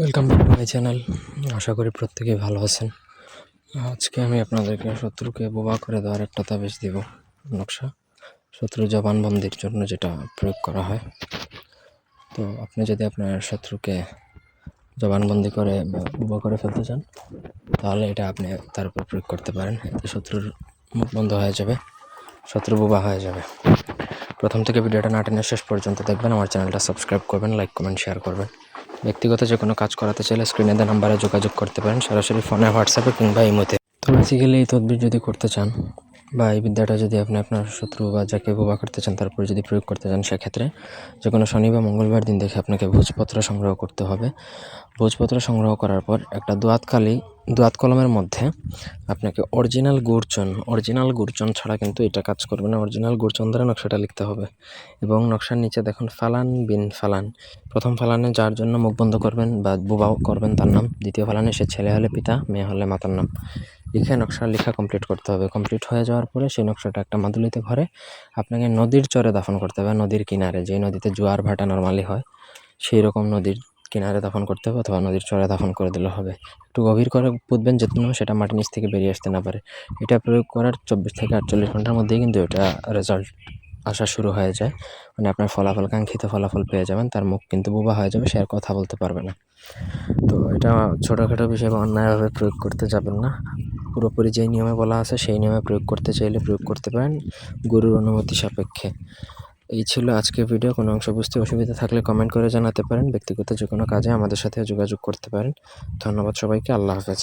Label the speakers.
Speaker 1: Welcome back to my channel. আশা করি প্রত্যেকেই ভালো আছেন। আজকে আমি আপনাদেরকে শত্রুকে বোবা করে দেওয়ার একটা তাবিজ দিব নকশা, শত্রু জবানবন্দির জন্য যেটা প্রয়োগ করা হয়। তো আপনি যদি আপনার শত্রুকে জবানবন্দি করে বোবা করে ফেলতে চান, তাহলে এটা আপনি তার উপর প্রয়োগ করতে পারেন। এতে শত্রুর মুখ বন্ধ হয়ে যাবে, শত্রু বোবা হয়ে যাবে। প্রথম থেকে ভিডিওটা না টেনে শেষ পর্যন্ত দেখবেন। আমার চ্যানেলটা সাবস্ক্রাইব করবেন, লাইক কমেন্ট শেয়ার করবেন। ব্যক্তিগত যে কোনো কাজ করাতে চাইলে স্ক্রিনে দেওয়া নাম্বারে যোগাযোগ করতে পারেন, সরাসরি ফোনে, হোয়াটসঅ্যাপে কিংবা ইমোতে। তো বেসিক্যালি এই তদবির যদি করতে চান বা এই বিদ্যাটা যদি আপনি আপনার শত্রু বা যাকে বোবা করতে চান তারপরে যদি প্রয়োগ করতে চান, সেক্ষেত্রে যে কোনো শনি বা মঙ্গলবার দিন দেখে আপনাকে ভোজপত্র সংগ্রহ করতে হবে। ভোজপত্র সংগ্রহ করার পর একটা দোয়াত কলমের মধ্যে আপনাকে অরিজিনাল গুড়চন ছাড়া কিন্তু এটা কাজ করবে না। অরিজিনাল গুড়চন দ্বারা নকশাটা লিখতে হবে এবং নকশার নিচে দেখুন ফালান বিন ফালান। প্রথম ফালানে যার জন্য মুখ বন্ধ করবেন বা বোবা করবেন তার নাম, দ্বিতীয় ফালানে সে ছেলে হলে পিতা, মেয়ে হলে মাতার নাম লিখে নকশা লেখা কমপ্লিট করতে হবে। কমপ্লিট হয়ে যাওয়ার পরে সেই নকশাটা একটা মাদুলিতে ভরে আপনাকে নদীর চরে দাফন করতে হবে। নদীর কিনারে, যেই নদীতে জোয়ার ভাটা নর্মালি হয় সেই রকম নদীর কিনারে দাফন করতে হবে, অথবা নদীর চরে দাফন করে দিলে হবে। একটু গভীর করে পুঁতবেন যেন সেটা মাটির নিচ থেকে বেরিয়ে আসতে না পারে। এটা প্রয়োগ করার 24 থেকে 48 ঘন্টার মধ্যেই কিন্তু এটা রেজাল্ট আসা শুরু হয়ে যায়। মানে আপনার কাঙ্ক্ষিত ফলাফল পেয়ে যাবেন। তার মুখ কিন্তু বোবা হয়ে যাবে, সে আর কথা বলতে পারবে না। তো এটা ছোটোখাটো বিষয় বা অন্যায়ভাবে প্রয়োগ করতে যাবেন না। পুরোপুরি যেই নিয়মে বলা আছে সেই নিয়মে প্রয়োগ করতে চাইলে প্রয়োগ করতে পারেন, গুরুর অনুমতি সাপেক্ষে। এই ছিল আজকের ভিডিও। কোনো অংশ বুঝতে অসুবিধা থাকলে কমেন্ট করে জানাতে পারেন। ব্যক্তিগত যে কোনো কাজে আমাদের সাথে যোগাযোগ করতে পারেন। ধন্যবাদ সবাইকে। আল্লাহ হাফেজ।